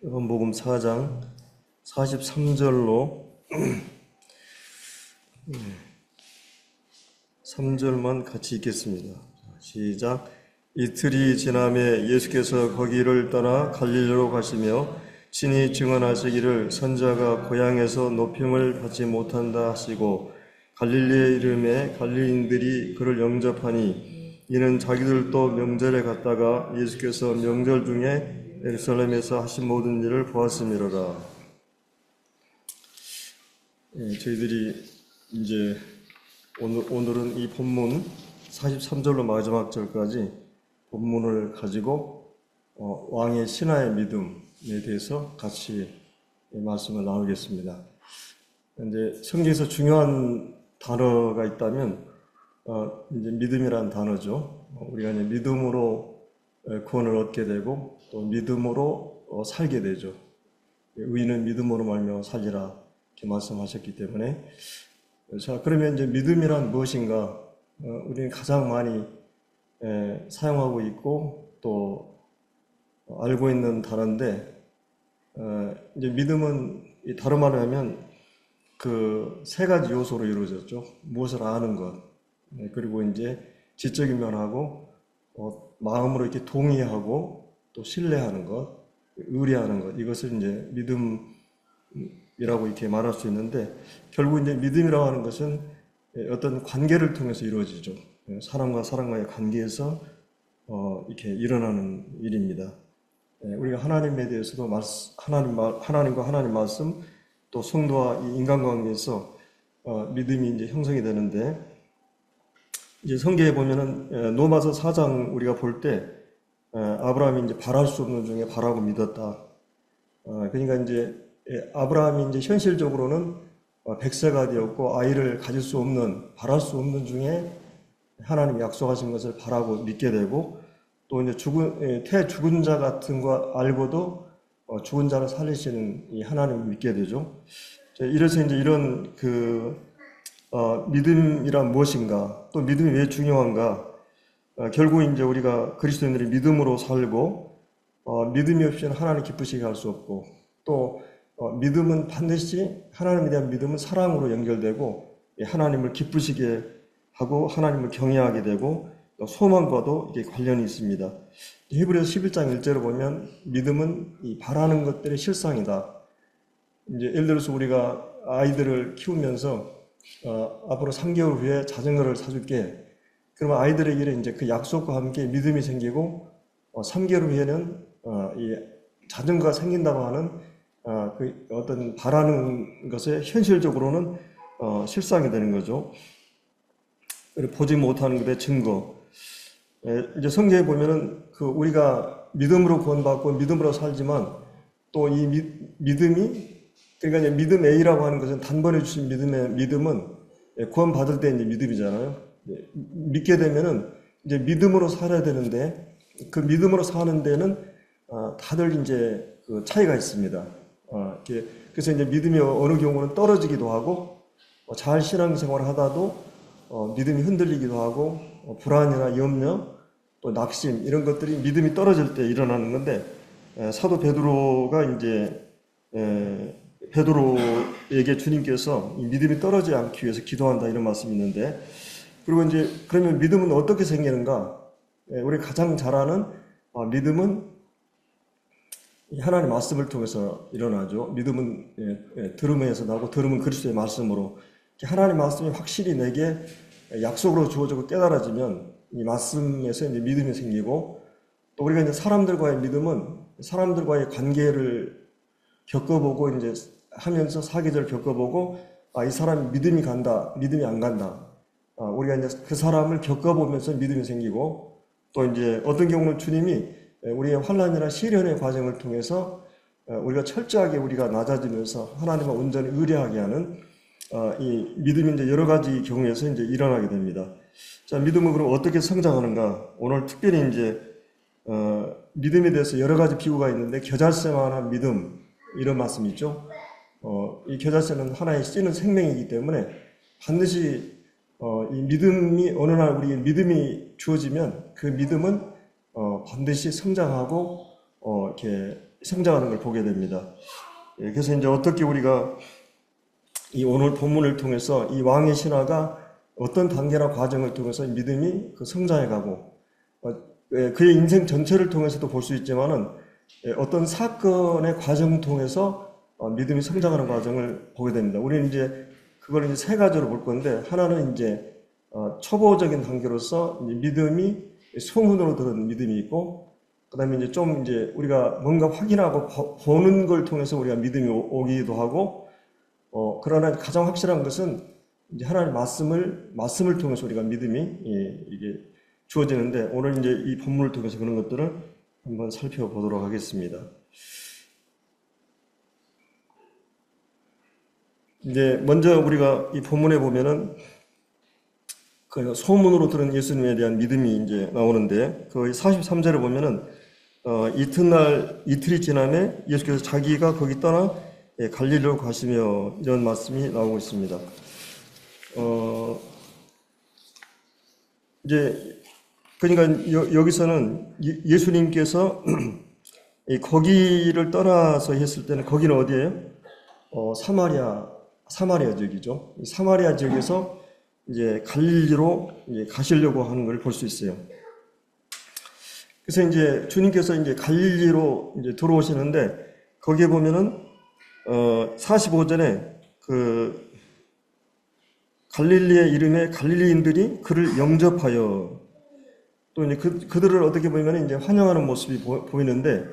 요한복음 4장 43절로 3절만 같이 읽겠습니다. 시작. 이틀이 지남에 예수께서 거기를 떠나 갈릴리로 가시며 친히 증언하시기를 선지자가 고향에서 높임을 받지 못한다 하시고 갈릴리의 이름에 갈릴리인들이 그를 영접하니 이는 자기들도 명절에 갔다가 예수께서 명절 중에 예루살렘에서 하신 모든 일을 보았음이로라. 저희들이 이제 오늘은 이 본문 43절로 마지막 절까지 본문을 가지고 왕의 신하의 믿음에 대해서 같이 말씀을 나누겠습니다. 이제 성경에서 중요한 단어가 있다면 이제 믿음이라는 단어죠. 우리가 이제 믿음으로 구원을 얻게 되고 또 믿음으로 살게 되죠. 의인은 믿음으로 말미암아 살리라 이렇게 말씀하셨기 때문에 자, 그러면 이제 믿음이란 무엇인가? 우리는 가장 많이 사용하고 있고 또 알고 있는 단어인데 이제 믿음은 다른 말로 하면 그 세 가지 요소로 이루어졌죠. 무엇을 아는 것, 그리고 이제 지적인 면하고 마음으로 이렇게 동의하고 또 신뢰하는 것, 의뢰하는 것, 이것을 이제 믿음이라고 이렇게 말할 수 있는데 결국 이제 믿음이라고 하는 것은 어떤 관계를 통해서 이루어지죠. 사람과 사람과의 관계에서 이렇게 일어나는 일입니다. 우리가 하나님에 대해서도 하나님과 하나님 말씀 또 성도와 이 인간관계에서 믿음이 이제 형성이 되는데 이제 성경에 보면은 로마서 4장 우리가 볼 때 아브라함이 이제 바랄 수 없는 중에 바라고 믿었다. 그러니까 이제 아브라함이 이제 현실적으로는 100세가 되었고 아이를 가질 수 없는 바랄 수 없는 중에 하나님이 약속하신 것을 바라고 믿게 되고 또 이제 죽은 자 같은 거 알고도 죽은 자를 살리시는 이 하나님을 믿게 되죠. 이래서 이제 이런 믿음이란 무엇인가, 또 믿음이 왜 중요한가, 결국 이제 우리가 그리스도인들이 믿음으로 살고, 믿음이 없이는 하나님 기쁘시게 할 수 없고, 또, 믿음은 반드시, 하나님에 대한 믿음은 사랑으로 연결되고, 하나님을 기쁘시게 하고, 하나님을 경외하게 되고, 또 소망과도 이게 관련이 있습니다. 히브리서 11장 1절을 보면, 믿음은 이 바라는 것들의 실상이다. 이제 예를 들어서 우리가 아이들을 키우면서 앞으로 3개월 후에 자전거를 사줄게. 그러면 아이들에게 이제 그 약속과 함께 믿음이 생기고 3개월 후에는 이 자전거가 생긴다고 하는 그 어떤 바라는 것에 현실적으로는 실상이 되는 거죠. 보지 못하는 것의 증거. 이제 성경에 보면은 그 우리가 믿음으로 구원받고 믿음으로 살지만 또 이 믿음이 그러니까 이제 믿음 A라고 하는 것은 단번에 주신 믿음은 구원받을 때 이제 믿음이잖아요. 믿게 되면은 이제 믿음으로 살아야 되는데 그 믿음으로 사는 데는 다들 이제 그 차이가 있습니다. 그래서 이제 믿음이 어느 경우는 떨어지기도 하고 잘 신앙생활을 하다도 믿음이 흔들리기도 하고 불안이나 염려 또 낙심 이런 것들이 믿음이 떨어질 때 일어나는 건데 사도 베드로가 이제 베드로에게 주님께서 이 믿음이 떨어지지 않기 위해서 기도한다 이런 말씀이 있는데 그리고 이제 그러면 믿음은 어떻게 생기는가? 우리 가장 잘 아는 믿음은 하나님의 말씀을 통해서 일어나죠. 믿음은 들음에서 나고 들음은 그리스도의 말씀으로 하나님의 말씀이 확실히 내게 약속으로 주어지고 깨달아지면 이 말씀에서 이제 믿음이 생기고 또 우리가 이제 사람들과의 믿음은 사람들과의 관계를 겪어보고 이제 하면서 사기를 겪어보고 이 사람이 믿음이 간다, 믿음이 안 간다. 우리가 이제 그 사람을 겪어보면서 믿음이 생기고 또 이제 어떤 경우는 주님이 우리의 환난이나 시련의 과정을 통해서 우리가 철저하게 우리가 낮아지면서 하나님을 온전히 의뢰하게 하는 이 믿음이 이제 여러 가지 경우에서 이제 일어나게 됩니다. 자, 믿음은 그럼 어떻게 성장하는가? 오늘 특별히 이제 믿음에 대해서 여러 가지 비유가 있는데 겨자새만한 믿음 이런 말씀이 있죠. 이 겨자새는 하나의 씨는 생명이기 때문에 반드시 이 믿음이 어느 날 우리에게 믿음이 주어지면 그 믿음은 반드시 성장하고 이렇게 성장하는 걸 보게 됩니다. 예, 그래서 이제 어떻게 우리가 이 오늘 본문을 통해서 이 왕의 신화가 어떤 단계나 과정을 통해서 믿음이 성장해가고 그의 인생 전체를 통해서도 볼 수 있지만은 어떤 사건의 과정 통해서 믿음이 성장하는 과정을 보게 됩니다. 우리는 이제 그걸 이제 세 가지로 볼 건데, 하나는 이제 초보적인 단계로서 이제 믿음이 소문으로 들은 믿음이 있고, 그다음에 이제 좀 이제 우리가 뭔가 확인하고 보는 걸 통해서 우리가 믿음이 오기도 하고, 그러나 가장 확실한 것은 이제 하나님의 말씀을 통해서 우리가 믿음이 이게 주어지는데, 오늘 이제 이 본문을 통해서 그런 것들을 한번 살펴보도록 하겠습니다. 이제 먼저 우리가 이 본문에 보면은 그 소문으로 들은 예수님에 대한 믿음이 이제 나오는데, 그 43절에 보면은 이틀이 지남에 예수께서 자기가 거기 떠나 갈릴리로 가시며, 이런 말씀이 나오고 있습니다. 이제 그러니까 여기서는 예수님께서 거기를 떠나서 했을 때는, 거기는 어디예요? 사마리아 지역이죠. 사마리아 지역에서 이제 갈릴리로 이제 가시려고 하는 걸 볼 수 있어요. 그래서 이제 주님께서 이제 갈릴리로 이제 들어오시는데, 거기에 보면은 45절에 그 갈릴리의 이름에 갈릴리인들이 그를 영접하여, 또 이제 그들을 어떻게 보면 이제 환영하는 모습이 보이는데,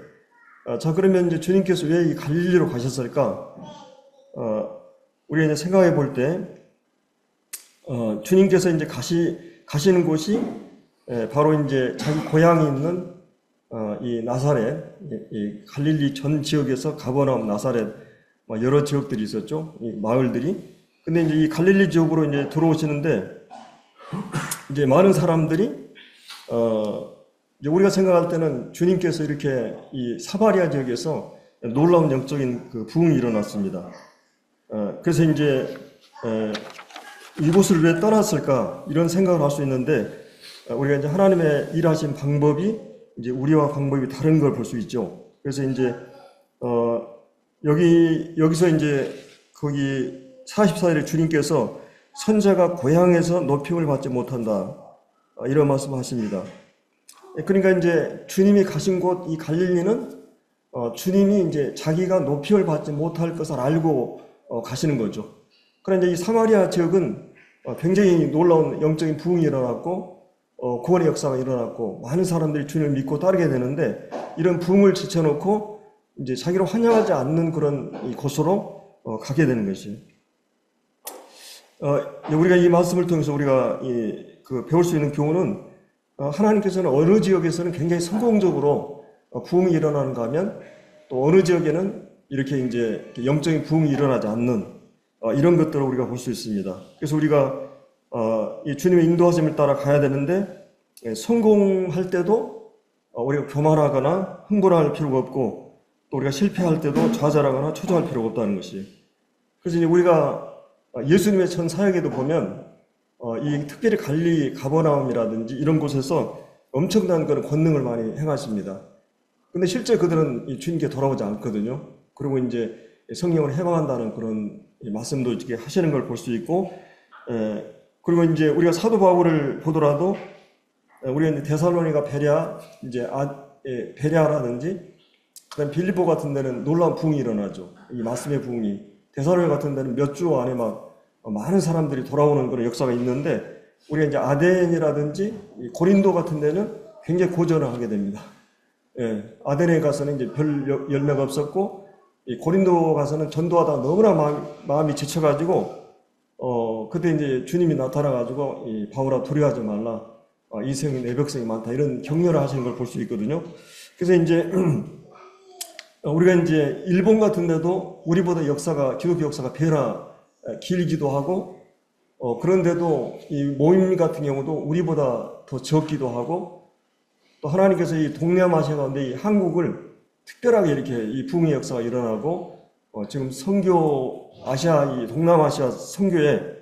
자, 그러면 이제 주님께서 왜 이 갈릴리로 가셨을까? 우리가 이제 생각해 볼 때, 주님께서 이제 가시는 곳이 바로 이제 자기 고향이 있는 이 나사렛, 이 갈릴리 전 지역에서 가버나움, 나사렛, 여러 지역들이 있었죠. 이 마을들이. 근데 이제 이 갈릴리 지역으로 이제 들어오시는데, 이제 많은 사람들이 이제 우리가 생각할 때는 주님께서 이렇게 이 사마리아 지역에서 놀라운 영적인 그 부흥이 일어났습니다. 그래서 이제 이곳을 왜 떠났을까, 이런 생각을 할 수 있는데, 우리가 이제 하나님의 일하신 방법이 이제 우리와 방법이 다른 걸 볼 수 있죠. 그래서 이제 여기서 이제 거기 44일에 주님께서 선자가 고향에서 높임을 받지 못한다, 이런 말씀하십니다. 그러니까 이제 주님이 가신 곳 이 갈릴리는 주님이 이제 자기가 높임을 받지 못할 것을 알고 가시는 거죠. 그런데 이 사마리아 지역은 굉장히 놀라운 영적인 부흥이 일어났고, 구원의 역사가 일어났고, 많은 사람들이 주님을 믿고 따르게 되는데, 이런 부흥을 제쳐놓고 이제 자기를 환영하지 않는 그런 곳으로 가게 되는 것이에요. 우리가 이 말씀을 통해서 우리가 배울 수 있는 교훈은, 하나님께서는 어느 지역에서는 굉장히 성공적으로 부흥이 일어나는가 하면, 또 어느 지역에는 이렇게 이제 영적인 부흥이 일어나지 않는 이런 것들을 우리가 볼 수 있습니다. 그래서 우리가 이 주님의 인도하심을 따라 가야 되는데, 성공할 때도 우리가 교만하거나 흥분할 필요가 없고, 또 우리가 실패할 때도 좌절하거나 초조할 필요가 없다는 것이. 그래서 이제 우리가 예수님의 전 사역에도 보면 이 특별히 갈릴리 가버나움이라든지 이런 곳에서 엄청난 그런 권능을 많이 행하십니다. 근데 실제 그들은 이 주님께 돌아오지 않거든요. 그리고 이제 성령을 해방한다는 그런 말씀도 이렇게 하시는 걸 볼 수 있고, 그리고 이제 우리가 사도 바울을 보더라도, 우리가 이제 데살로니가 베레아라든지, 그다음 빌립보 같은 데는 놀라운 부흥이 일어나죠. 이 말씀의 부흥이. 데살로니 같은 데는 몇 주 안에 막 많은 사람들이 돌아오는 그런 역사가 있는데, 우리가 이제 아덴이라든지 고린도 같은 데는 굉장히 고전을 하게 됩니다. 아덴에 가서는 이제 별 열매가 없었고, 이 고린도 가서는 전도하다 너무나 마음이 지쳐가지고, 그때 이제 주님이 나타나가지고, 이 바울아 두려워하지 말라, 이생이 내 백성이 많다, 이런 격려를 하시는 걸 볼 수 있거든요. 그래서 이제 우리가 이제 일본 같은 데도 우리보다 기독교 역사가 배나 길기도 하고, 그런데도 이 모임 같은 경우도 우리보다 더 적기도 하고, 또 하나님께서 이 동남아시아 가운데 이 한국을 특별하게 이렇게 이 부흥의 역사가 일어나고, 지금 이 동남아시아 선교의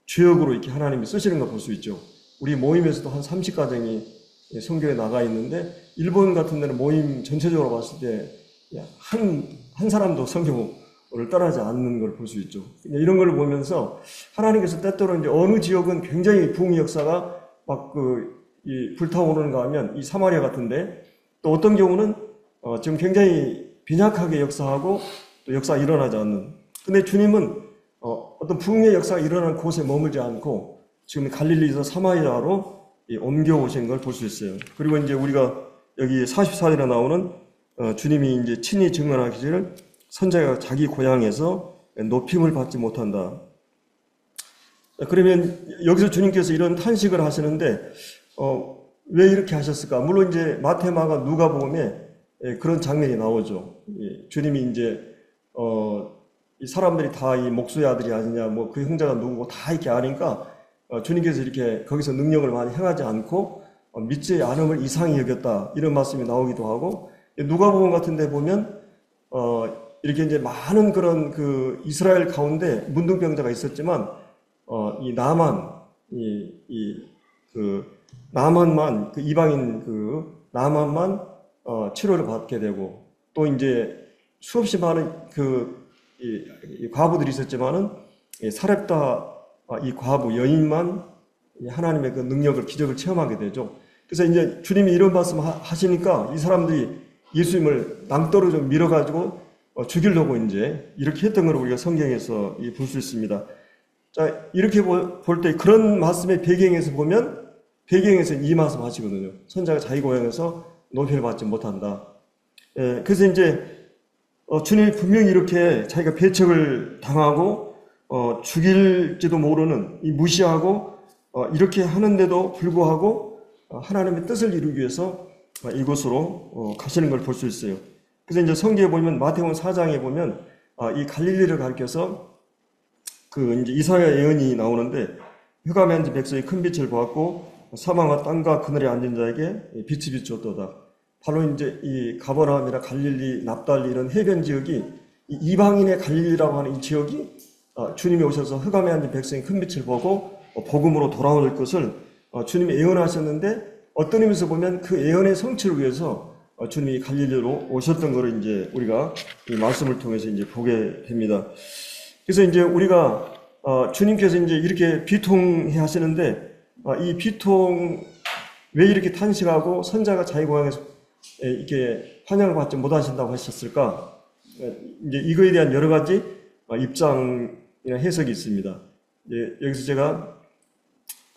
주역으로 이렇게 하나님이 쓰시는 걸 볼 수 있죠. 우리 모임에서도 한 30가정이 성경에 나가 있는데 일본 같은 데는 모임 전체적으로 봤을 때 한 사람도 성경을 따라하지 않는 걸 볼 수 있죠. 이런 걸 보면서 하나님께서 때때로 이제 어느 지역은 굉장히 부흥의 역사가 막 불타오르는가 하면 이 사마리아 같은데, 또 어떤 경우는 지금 굉장히 빈약하게 역사하고 또 역사가 일어나지 않는. 근데 주님은 어떤 부흥의 역사가 일어나는 곳에 머물지 않고 지금 갈릴리에서 사마리아로 옮겨오신 걸 볼 수 있어요. 그리고 이제 우리가 여기 44절에 나오는 주님이 이제 친히 증언하기를 선자가 자기 고향에서 높임을 받지 못한다. 그러면 여기서 주님께서 이런 탄식을 하시는데 왜 이렇게 하셨을까? 물론 이제 마태, 마가, 누가복음에 그런 장면이 나오죠. 주님이 이제 이 사람들이 다 이 목수의 아들이 아니냐, 뭐 그 형제가 누구고 다 이렇게 아니까 주님께서 이렇게 거기서 능력을 많이 행하지 않고 믿지 않음을 이상히 여겼다, 이런 말씀이 나오기도 하고, 누가복음 같은 데 보면 이렇게 이제 많은 그런 그 이스라엘 가운데 문둥병자가 있었지만 이 나만 나만만 그 이방인 그 나만만 치료를 받게 되고, 또 이제 수없이 많은 이 과부들이 있었지만은 사렙다 이 과부 여인만 하나님의 그 능력을, 기적을 체험하게 되죠. 그래서 이제 주님이 이런 말씀 하시니까 이 사람들이 예수님을 낭떠러져 밀어가지고 죽이려고 이제 이렇게 했던 걸 우리가 성경에서 볼 수 있습니다. 자, 이렇게 볼 때 그런 말씀의 배경에서 보면, 배경에서 이 말씀 하시거든요. 선자가 자기 고향에서 높임을 받지 못한다. 그래서 이제 주님이 분명히 이렇게 자기가 배척을 당하고 죽일지도 모르는, 무시하고 이렇게 하는데도 불구하고 하나님의 뜻을 이루기 위해서 이곳으로 가시는 걸 볼 수 있어요. 그래서 이제 성경에 보면, 마태복음 4장에 보면 이 갈릴리를 가리켜서 그 이제 이사야 예언이 나오는데, 흑암에 앉은 백성이 큰 빛을 보았고 사망과 땅과 그늘에 앉은 자에게 빛이 비추었도다. 바로 이제 이 가버나움이나 갈릴리, 납달리 이런 해변 지역이 이방인의 갈릴리라고 하는 이 지역이 주님이 오셔서 흑암에 앉은 백성이 큰 빛을 보고 복음으로 돌아올 것을 주님이 예언하셨는데, 어떤 의미에서 보면 그 예언의 성취를 위해서 주님이 갈릴리로 오셨던 것을 이제 우리가 이 말씀을 통해서 이제 보게 됩니다. 그래서 이제 우리가 주님께서 이제 이렇게 비통해 하시는데, 이 비통 왜 이렇게 탄식하고 선자가 자기 고향에서 이렇게 환영을 받지 못하신다고 하셨을까? 이제 이거에 대한 여러 가지 입장이나 해석이 있습니다. 이제 여기서 제가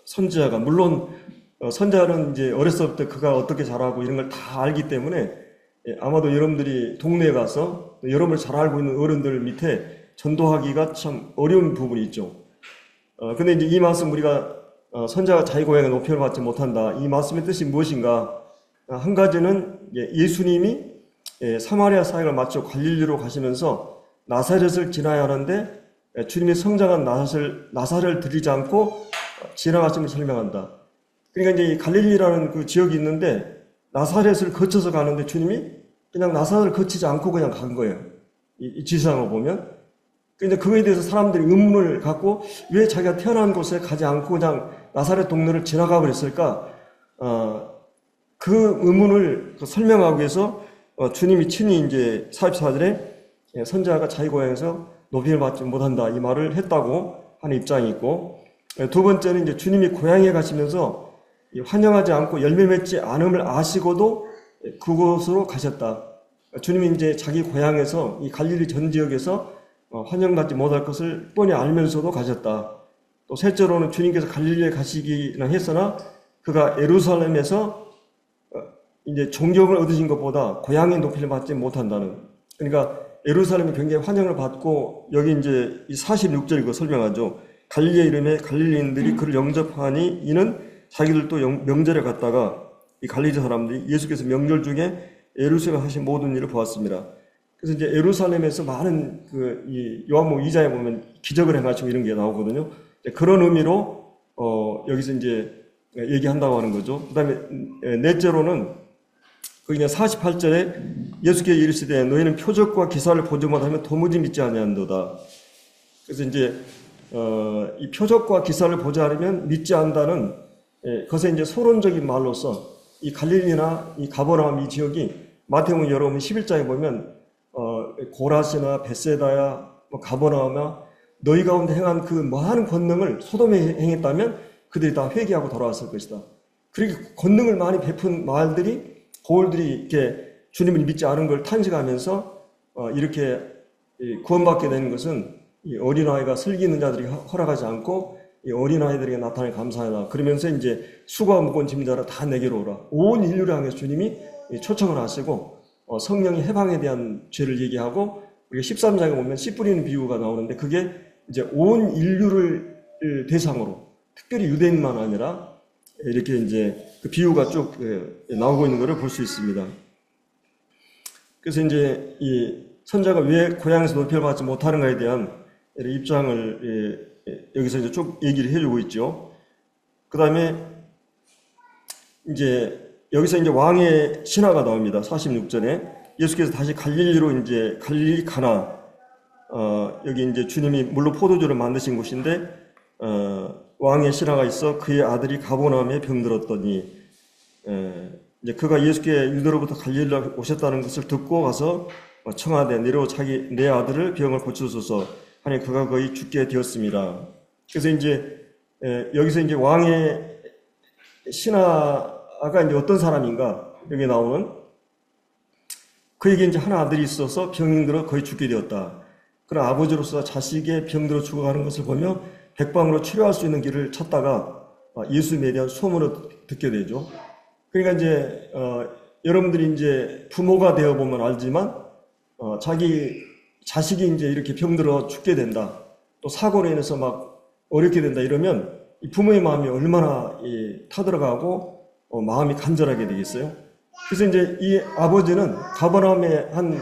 선지자가, 물론 선자는 이제 어렸을 때 그가 어떻게 자라고 이런 걸 다 알기 때문에 아마도 여러분들이 동네에 가서 여러분을 잘 알고 있는 어른들 밑에 전도하기가 참 어려운 부분이 있죠. 근데 이제 이 말씀, 우리가 선자가 자기 고향에 높임을 받지 못한다, 이 말씀의 뜻이 무엇인가? 한 가지는 예수님이 사마리아 사역을 마치고 갈릴리로 가시면서 나사렛을 지나야 하는데 주님이 성장한 나사렛을 들이지 않고 지나가심을 설명한다. 그러니까 이제 갈릴리라는 그 지역이 있는데 나사렛을 거쳐서 가는데 주님이 그냥 나사렛을 거치지 않고 그냥 간 거예요. 이 지상으로 보면. 근데 그거에 대해서 사람들이 의문을 갖고 왜 자기가 태어난 곳에 가지 않고 그냥 나사렛 동네를 지나가 버렸을까? 그 의문을 설명하기 위해서 주님이 친히 이제 44절에 선자가 자기 고향에서 높임을 받지 못한다, 이 말을 했다고 하는 입장이 있고, 두 번째는 이제 주님이 고향에 가시면서 환영하지 않고 열매 맺지 않음을 아시고도 그곳으로 가셨다. 주님이 이제 자기 고향에서 이 갈릴리 전 지역에서 환영받지 못할 것을 뻔히 알면서도 가셨다. 또 셋째로는 주님께서 갈릴리에 가시기나 했으나 그가 예루살렘에서 이제 존경을 얻으신 것보다 고향의 높이를 받지 못한다는. 그러니까 예루살렘이 굉장히 환영을 받고, 여기 이제 이 46절 이거 설명하죠. 갈릴리의 이름에 갈릴리인들이 그를 영접하니 이는 자기들도 명절에 갔다가 이 갈릴리 사람들이 예수께서 명절 중에 예루살렘에 하신 모든 일을 보았습니다. 그래서 이제 예루살렘에서 많은 이 요한복음 2장에 보면 기적을 행하시고 이런 게 나오거든요. 그런 의미로 여기서 이제 얘기한다고 하는 거죠. 그다음에 넷째로는 그냥 48절에 예수께서 이르시되 너희는 표적과 기사를 보지 못하면 도무지 믿지 아니한도다. 그래서 이제 이 표적과 기사를 보지 않으면 믿지 않는다는 것에 이제 소론적인 말로서 이 갈릴리나 이 가버나움 이 지역이 마태복음 여러분 11장에 보면 고라시나 벳세다야 뭐 가버나움이나 너희 가운데 행한 그 많은 권능을 소돔에 행했다면 그들이 다 회개하고 돌아왔을 것이다. 그렇게 권능을 많이 베푼 마을들이 고을들이 이렇게 주님을 믿지 않은 걸 탄식하면서 이렇게 구원받게 되는 것은 이 어린아이가 슬기 있는 자들이 허락하지 않고 이 어린아이들에게 나타내 감사하다. 그러면서 이제 수고와 무거운 짐 자라 다 내게로 오라. 온 인류를 향해서 주님이 초청을 하시고 성령의 해방에 대한 죄를 얘기하고 우리가 13장에 보면 씨 뿌리는 비유가 나오는데 그게 이제 온 인류를 대상으로 특별히 유대인만 아니라 이렇게 이제 그 비유가 쭉 나오고 있는 것을 볼 수 있습니다. 그래서 이제 이 선자가 왜 고향에서 높이를 받지 못하는가에 대한 입장을 여기서 이제 쭉 얘기를 해주고 있죠. 그 다음에 이제 여기서 이제 왕의 신화가 나옵니다. 46절에 예수께서 다시 갈릴리로 이제 갈릴리 가나 여기 이제 주님이 물로 포도주를 만드신 곳인데 왕의 신하가 있어 그의 아들이 가버나움에 병들었더니 이제 그가 예수께 유대로부터 갈릴리로 오셨다는 것을 듣고 가서 청하되 내려 내 아들을 병을 고쳐소서 하니 그가 거의 죽게 되었습니다. 그래서 이제 여기서 이제 왕의 신하가 이제 어떤 사람인가 여기 나오는 그에게 이제 한 아들이 있어서 병이 들어 거의 죽게 되었다. 그러나 아버지로서 자식의 병들어 죽어가는 것을 보며 백방으로 치료할 수 있는 길을 찾다가 예수님에 대한 소문을 듣게 되죠. 그러니까 이제 여러분들이 이제 부모가 되어 보면 알지만 자기 자식이 이제 이렇게 병들어 죽게 된다. 또 사고로 인해서 막 어렵게 된다 이러면 이 부모의 마음이 얼마나 타들어가고 마음이 간절하게 되겠어요. 그래서 이제 이 아버지는 가버나움의 한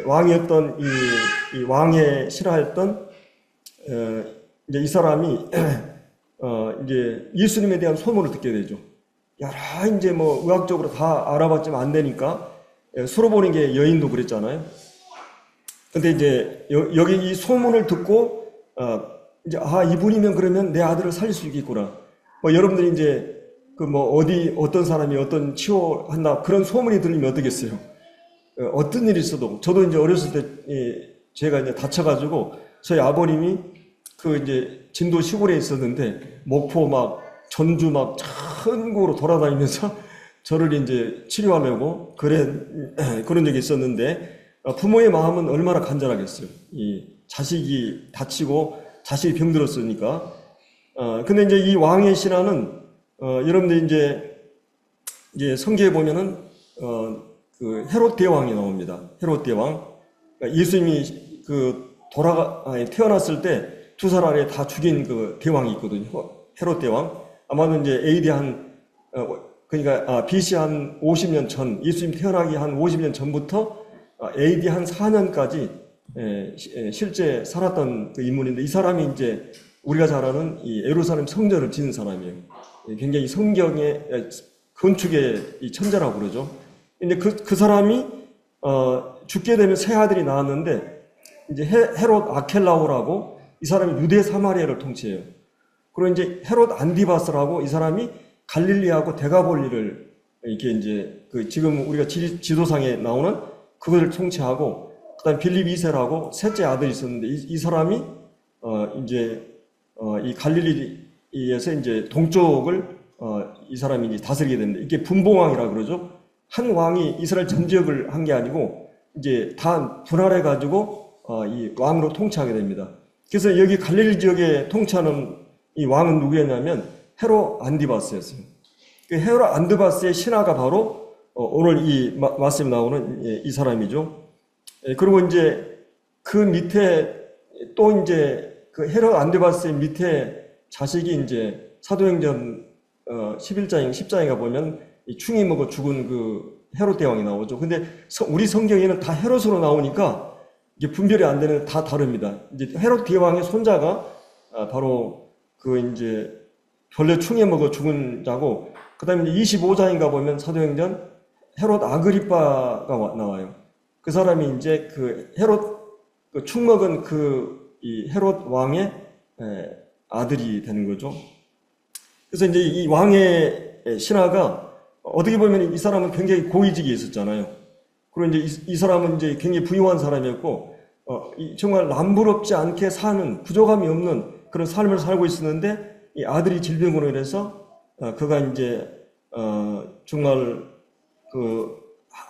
왕이었던 이 왕의 싫어했던 이제 이 사람이 이제 예수님에 대한 소문을 듣게 되죠. 여러 이제 뭐 의학적으로 다 알아봤지만 안 되니까 수로 보는 게 여인도 그랬잖아요. 근데 이제 여기 이 소문을 듣고 이제 이분이면 그러면 내 아들을 살릴 수 있겠구나. 뭐 여러분들이 이제 그 뭐 어떤 사람이 어떤 치료한다 그런 소문이 들리면 어떻겠어요? 어떤 일이 있어도 저도 이제 어렸을 때 제가 이제 다쳐가지고 저희 아버님이 그 이제 진도 시골에 있었는데 목포 막 전주 막 전국으로 돌아다니면서 저를 이제 치료하려고 그런 적이 있었는데 부모의 마음은 얼마나 간절하겠어요. 이 자식이 다치고 자식이 병들었으니까. 근데 이제 이 왕의 신하는 여러분들 이제 성경에 보면은 그 헤롯 대왕이 나옵니다. 헤롯 대왕. 그러니까 예수님이 태어났을 때 두 살 아래 다 죽인 그 대왕이 있거든요. 헤롯 대왕. 아마도 이제 AD 그러니까 BC 한 50년 전, 예수님 태어나기 한 50년 전부터 AD 한 4년까지 실제 살았던 그 인물인데 이 사람이 이제 우리가 잘 아는 이 예루살렘 성전을 짓는 사람이에요. 굉장히 성경의 건축의 이 천재라고 그러죠. 근데 그 사람이 죽게 되면 세 아들이 나왔는데 이제 헤롯 아켈라오라고 이 사람이 유대 사마리아를 통치해요. 그리고 이제 헤롯 안디바스라고 이 사람이 갈릴리하고 데가볼리를 이렇게 이제 지금 우리가 지도상에 나오는 그것을 통치하고 그다음 빌립 2세라고 셋째 아들이 있었는데 이 사람이 이 갈릴리에서 이제 동쪽을 이 사람이 이제 다스리게 됩니다. 이게 분봉왕이라 그러죠. 한 왕이 이스라엘 전 지역을 한 게 아니고 이제 다 분할해 가지고 이 왕으로 통치하게 됩니다. 그래서 여기 갈릴리 지역에 통치하는 이 왕은 누구였냐면 헤롯 안디바스였어요. 그 헤롯 안디바스의 신하가 바로 오늘 이 말씀에 나오는 이 사람이죠. 그리고 이제 그 밑에 또 이제 그 헤롯 안디바스의 밑에 자식이 이제 사도행전 11장, 10장에 보면 이 충이 먹어 죽은 그 헤롯 대왕이 나오죠. 근데 우리 성경에는 다 헤롯으로 나오니까 이게 분별이 안 되는 다 다릅니다. 이제 헤롯 대왕의 손자가 바로 그 이제 벌레 충에 먹어 죽은 자고, 그 다음에 이제 25장인가 보면 사도행전 헤롯 아그리빠가 나와요. 그 사람이 이제 그 헤롯 충 먹은 이 헤롯 왕의 아들이 되는 거죠. 그래서 이제 이 왕의 신하가 어떻게 보면 이 사람은 굉장히 고위직에 있었잖아요. 그리고 이제 이 사람은 이제 굉장히 부유한 사람이었고, 정말 남부럽지 않게 사는, 부족함이 없는 그런 삶을 살고 있었는데, 이 아들이 질병으로 인해서, 그가 이제, 정말 그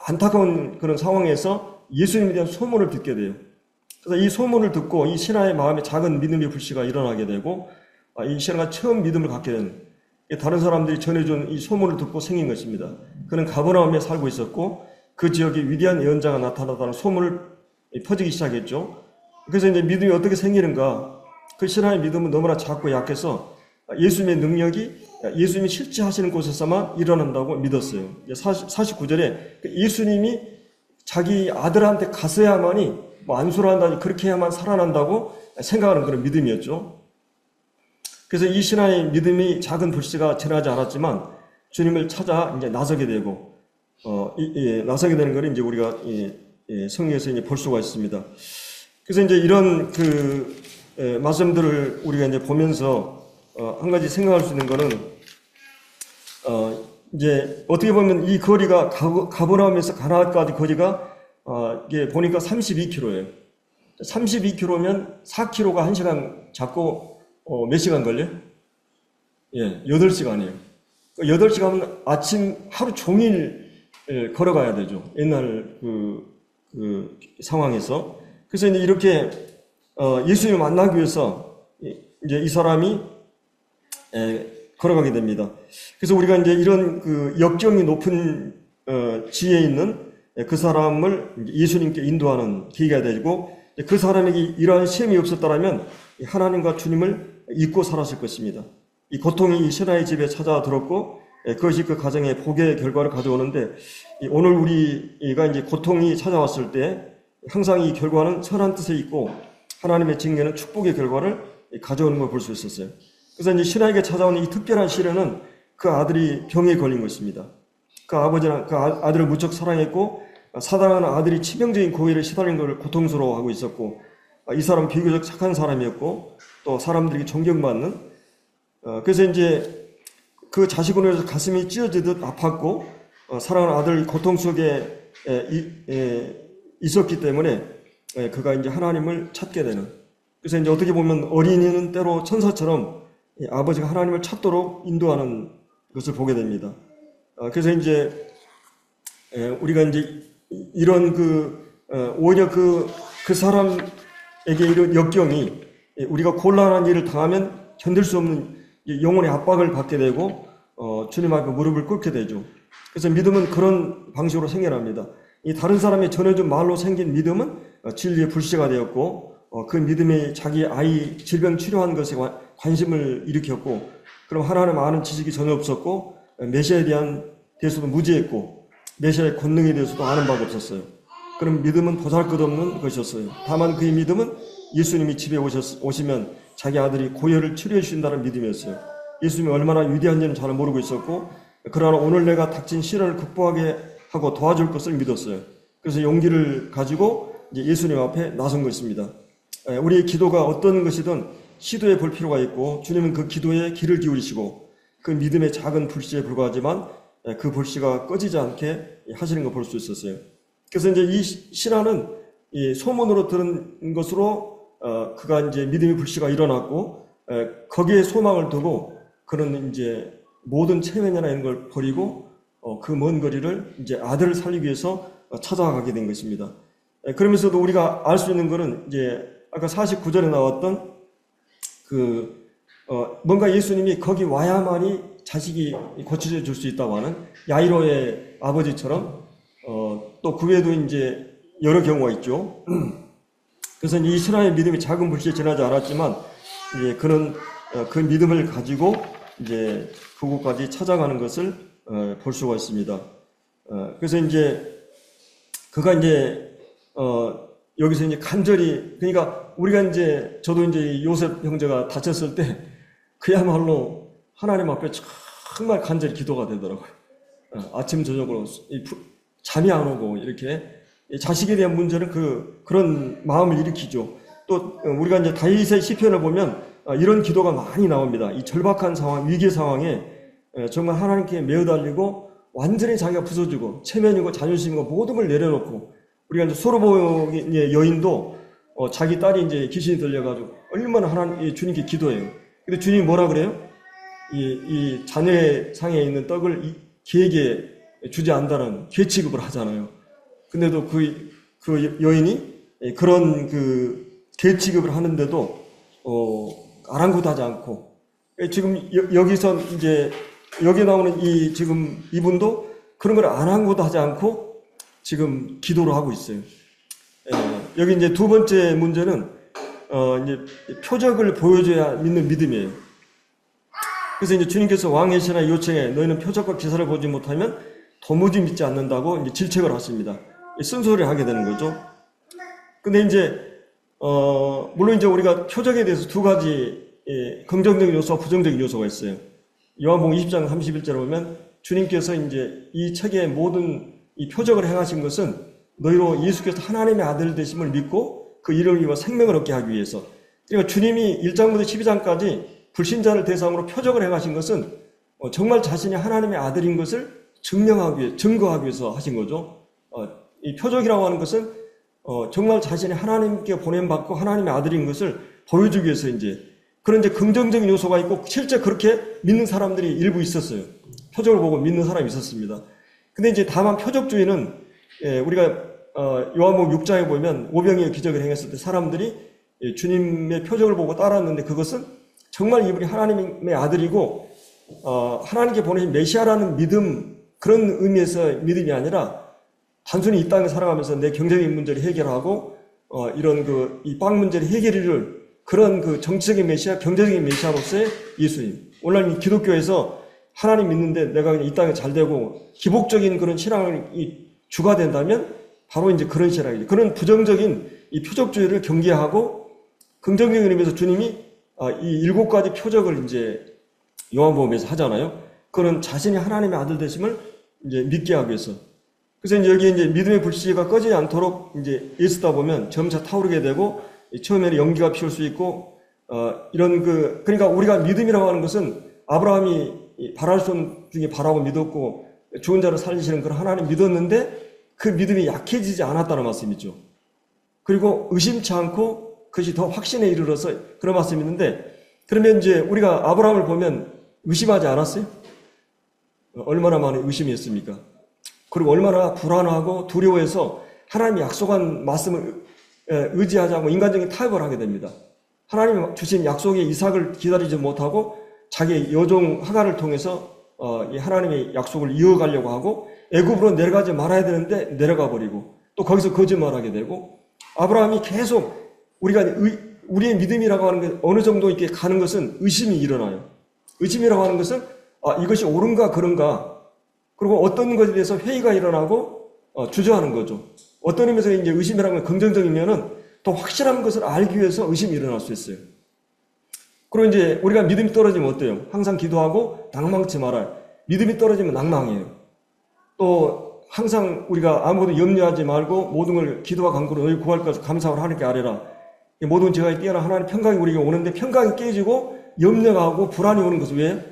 안타까운 그런 상황에서 예수님에 대한 소문을 듣게 돼요. 그래서 이 소문을 듣고 이 신하의 마음에 작은 믿음의 불씨가 일어나게 되고, 이 신하가 처음 믿음을 갖게 된, 다른 사람들이 전해준 이 소문을 듣고 생긴 것입니다. 그는 가버나움에 살고 있었고 그 지역에 위대한 예언자가 나타났다는 소문을 퍼지기 시작했죠. 그래서 이제 믿음이 어떻게 생기는가? 그 신하의 믿음은 너무나 작고 약해서 예수님의 능력이 예수님이 실제 하시는 곳에서만 일어난다고 믿었어요. 49절에 예수님이 자기 아들한테 갔어야만이 뭐 안수를 한다니 그렇게 해야만 살아난다고 생각하는 그런 믿음이었죠. 그래서 이 신하의 믿음이 작은 불씨가 지나지 않았지만 주님을 찾아 이제 나서게 되고, 나서게 되는 것을 이제 우리가 성경에서 이제 볼 수가 있습니다. 그래서 이제 이런 말씀들을 우리가 이제 보면서, 한 가지 생각할 수 있는 거는, 이제 어떻게 보면 이 거리가 가버나움에서 가나안까지 거리가, 이게 보니까 32km예요. 32km면 4km가 1시간 잡고, 몇 시간 걸려요? 예, 8시간이에요. 8시간은 아침 하루 종일 걸어가야 되죠. 옛날 그 상황에서. 그래서 이제 이렇게, 예수님을 만나기 위해서 이제 이 사람이 걸어가게 됩니다. 그래서 우리가 이제 이런 그 역경이 높은, 지에 있는 그 사람을 예수님께 인도하는 계기가 되고, 그 사람에게 이러한 시험이 없었다면 하나님과 주님을 잊고 살았을 것입니다. 이 고통이 이 신하의 집에 찾아들었고, 그것이 그 가정의 복의 결과를 가져오는데, 오늘 우리가 이제 고통이 찾아왔을 때 항상 이 결과는 선한 뜻에 있고 하나님의 징계는 축복의 결과를 가져오는 걸 볼 수 있었어요. 그래서 이제 신하에게 찾아온 이 특별한 시련은 그 아들이 병에 걸린 것입니다. 그 아버지는 그 아들을 무척 사랑했고, 사랑하는 아들이 치명적인 고해를 시달린 것을 고통스러워하고 있었고, 이 사람은 비교적 착한 사람이었고 또 사람들에게 존경받는, 그래서 이제 그 자식으로 인해서 가슴이 찢어지듯 아팠고, 사랑하는 아들 고통 속에 있었기 때문에 그가 이제 하나님을 찾게 되는, 그래서 이제 어떻게 보면 어린이는 때로 천사처럼 아버지가 하나님을 찾도록 인도하는 것을 보게 됩니다. 그래서 이제 우리가 이제 이런 오히려 그 사람에게 이런 역경이 우리가 곤란한 일을 당하면 견딜 수 없는 영혼의 압박을 받게 되고, 주님 앞에 무릎을 꿇게 되죠. 그래서 믿음은 그런 방식으로 생겨납니다. 이 다른 사람이 전해준 말로 생긴 믿음은 진리의 불씨가 되었고, 그 믿음이 자기 아이 질병 치료한 것에 관심을 일으켰고, 그럼 하나님 아는 지식이 전혀 없었고, 메시아에 대해서도 무지했고, 메시아의 권능에 대해서도 아는 바가 없었어요. 그럼 믿음은 보잘것없는 것이었어요. 다만 그의 믿음은 예수님이 집에 오시면 자기 아들이 고열을 치료해 주신다는 믿음이었어요. 예수님이 얼마나 위대한지는 잘 모르고 있었고, 그러나 오늘 내가 닥친 시련을 극복하게 하고 도와줄 것을 믿었어요. 그래서 용기를 가지고 이제 예수님 앞에 나선 것입니다. 우리의 기도가 어떤 것이든 시도해 볼 필요가 있고, 주님은 그 기도에 귀를 기울이시고 그 믿음의 작은 불씨에 불과하지만 그 불씨가 꺼지지 않게 하시는 걸 볼 수 있었어요. 그래서 이제 이 신하는 이 소문으로 들은 것으로 그가 이제 믿음의 불씨가 일어났고, 거기에 소망을 두고 그는 이제 모든 체면이나 이런 걸 버리고 그 먼 거리를 이제 아들을 살리기 위해서 찾아가게 된 것입니다. 그러면서도 우리가 알 수 있는 것은 이제 아까 49절에 나왔던 뭔가 예수님이 거기 와야만이 자식이 고쳐져 줄 수 있다고 하는 야이로의 아버지처럼, 또 그 외에도 이제 여러 경우가 있죠. 그래서 이 신하의 믿음이 작은 불씨에 지나지 않았지만, 이제 그는 그 믿음을 가지고 이제 그곳까지 찾아가는 것을 볼 수가 있습니다. 그래서 이제 그가 이제 여기서 이제 간절히, 그러니까 우리가 이제 저도 이제 요셉 형제가 다쳤을 때 그야말로 하나님 앞에 정말 간절히 기도가 되더라고요. 아침 저녁으로 잠이 안 오고, 이렇게 자식에 대한 문제는 그런 마음을 일으키죠. 또 우리가 이제 다윗의 시편을 보면 이런 기도가 많이 나옵니다. 이 절박한 상황, 위기 상황에 정말 하나님께 매어 달리고 완전히 자기가 부서지고 체면이고 자존심이고 모든 걸 내려놓고 우리가 이제 소로보의 여인도 자기 딸이 이제 귀신이 들려가지고 얼마나 하나님 주님께 기도해요. 근데 주님이 뭐라 그래요? 이 자녀의 상에 있는 떡을 개에게 주지 않다는 개 취급을 하잖아요. 근데도 그 여인이 그런 개 취급을 하는데도 아랑곳하지 않고 지금 여기서 이제 여기 나오는 지금 이분도 그런 걸 아랑곳하지 않고 지금 기도를 하고 있어요. 여기 이제 두 번째 문제는 이제 표적을 보여줘야 믿는 믿음이에요. 그래서 이제 주님께서 왕의 신하의 요청에 너희는 표적과 기사를 보지 못하면 도무지 믿지 않는다고 이제 질책을 하십니다. 쓴소리를 하게 되는 거죠. 근데 이제 물론 이제 우리가 표적에 대해서 두 가지 긍정적인 요소와 부정적인 요소가 있어요. 요한복음 20장 31절에 보면 주님께서 이제 이 책의 모든 이 표적을 행하신 것은 너희로 예수께서 하나님의 아들 되심을 믿고 그 이름을 입어 생명을 얻게 하기 위해서. 그러니까 주님이 1장부터 12장까지 불신자를 대상으로 표적을 행하신 것은 정말 자신이 하나님의 아들인 것을 증거하기 위해서 하신 거죠. 이 표적이라고 하는 것은 정말 자신이 하나님께 보냄받고 하나님의 아들인 것을 보여주기 위해서 이제 그런 이제 긍정적인 요소가 있고 실제 그렇게 믿는 사람들이 일부 있었어요. 표적을 보고 믿는 사람이 있었습니다. 근데 이제 다만 표적주의는 우리가 요한복음 6장에 보면 오병이의 기적을 행했을 때 사람들이 주님의 표적을 보고 따랐는데 그것은 정말 이분이 하나님의 아들이고 하나님께 보내신 메시아라는 믿음 그런 의미에서 믿음이 아니라 단순히 이 땅에 살아가면서 내 경제적인 문제를 해결하고 이런 이 빵 문제를 해결을 그런 정치적인 메시아, 경제적인 메시아로서의 예수님. 오늘날 기독교에서 하나님 믿는데 내가 그냥 이 땅에 잘 되고 기복적인 그런 신앙을 주가 된다면 바로 이제 그런 신앙이죠. 그런 부정적인 이 표적주의를 경계하고 긍정적인 의미에서 주님이 이 7가지 표적을 이제 요한복음에서 하잖아요. 그런 자신이 하나님의 아들 되심을 이제 믿게 하기 위해서. 그래서 이제 여기 이제 믿음의 불씨가 꺼지지 않도록 이제 애쓰다 보면 점차 타오르게 되고 처음에는 연기가 피울 수 있고 이런 그러니까 우리가 믿음이라고 하는 것은 아브라함이 바랄 손 중에 바라고 믿었고 죽은 자를 살리시는 그런 하나님 믿었는데 그 믿음이 약해지지 않았다는 말씀이죠. 그리고 의심치 않고 그것이 더 확신에 이르러서 그런 말씀이 있는데 그러면 이제 우리가 아브라함을 보면 의심하지 않았어요? 얼마나 많은 의심이 있습니까? 그리고 얼마나 불안하고 두려워해서 하나님이 약속한 말씀을 의지하지 고 인간적인 타협을 하게 됩니다. 하나님이 주신 약속의 이삭을 기다리지 못하고 자기의 여종 하갈을 통해서 이 하나님의 약속을 이어가려고 하고 애굽으로 내려가지 말아야 되는데 내려가 버리고 또 거기서 거짓말하게 되고 아브라함이 계속 우리의 믿음이라고 하는 게 어느 정도 이렇게 가는 것은 의심이 일어나요. 의심이라고 하는 것은 이것이 옳은가 그런가 그리고 어떤 것에 대해서 회의가 일어나고 주저하는 거죠. 어떤 의미에서 이제 의심이라는 건 긍정적이면은 더 확실한 것을 알기 위해서 의심이 일어날 수 있어요. 그리고 이제 우리가 믿음이 떨어지면 어때요? 항상 기도하고 낭망치 말아요. 믿음이 떨어지면 낭망이에요. 또 항상 우리가 아무것도 염려하지 말고 모든 걸 기도와 간구로 너희 구할 것을 감사하고 하나님께 아뢰라. 모든 제가 뛰어난 하나님 평강이 우리에게 오는데 평강이 깨지고 염려가 하고 불안이 오는 것은 왜?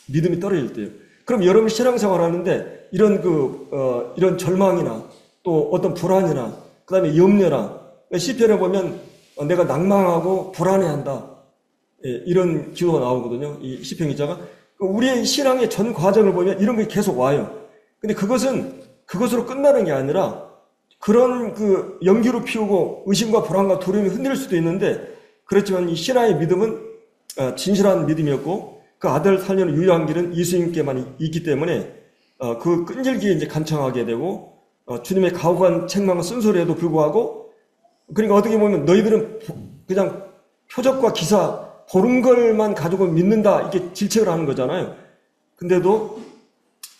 믿음이 떨어질 때예요. 그럼 여러분이 신앙생활 하는데 이런 절망이나 또 어떤 불안이나 그 다음에 염려나 시편에 보면 내가 낭망하고 불안해한다. 이런 기도가 나오거든요. 이 시편 기자가. 우리의 신앙의 전 과정을 보면 이런 게 계속 와요. 근데 그것으로 끝나는 게 아니라 그런 연기로 피우고 의심과 불안과 두려움이 흔들릴 수도 있는데 그렇지만 이 신앙의 믿음은 진실한 믿음이었고 그 아들을 살려는 유일한 길은 예수님께만 있기 때문에 그 끈질기게 이제 간청하게 되고 주님의 가혹한 책망과 쓴소리에도 불구하고 그러니까 어떻게 보면 너희들은 그냥 표적과 기사 보는 걸만 가지고 믿는다 이렇게 질책을 하는 거잖아요. 근데도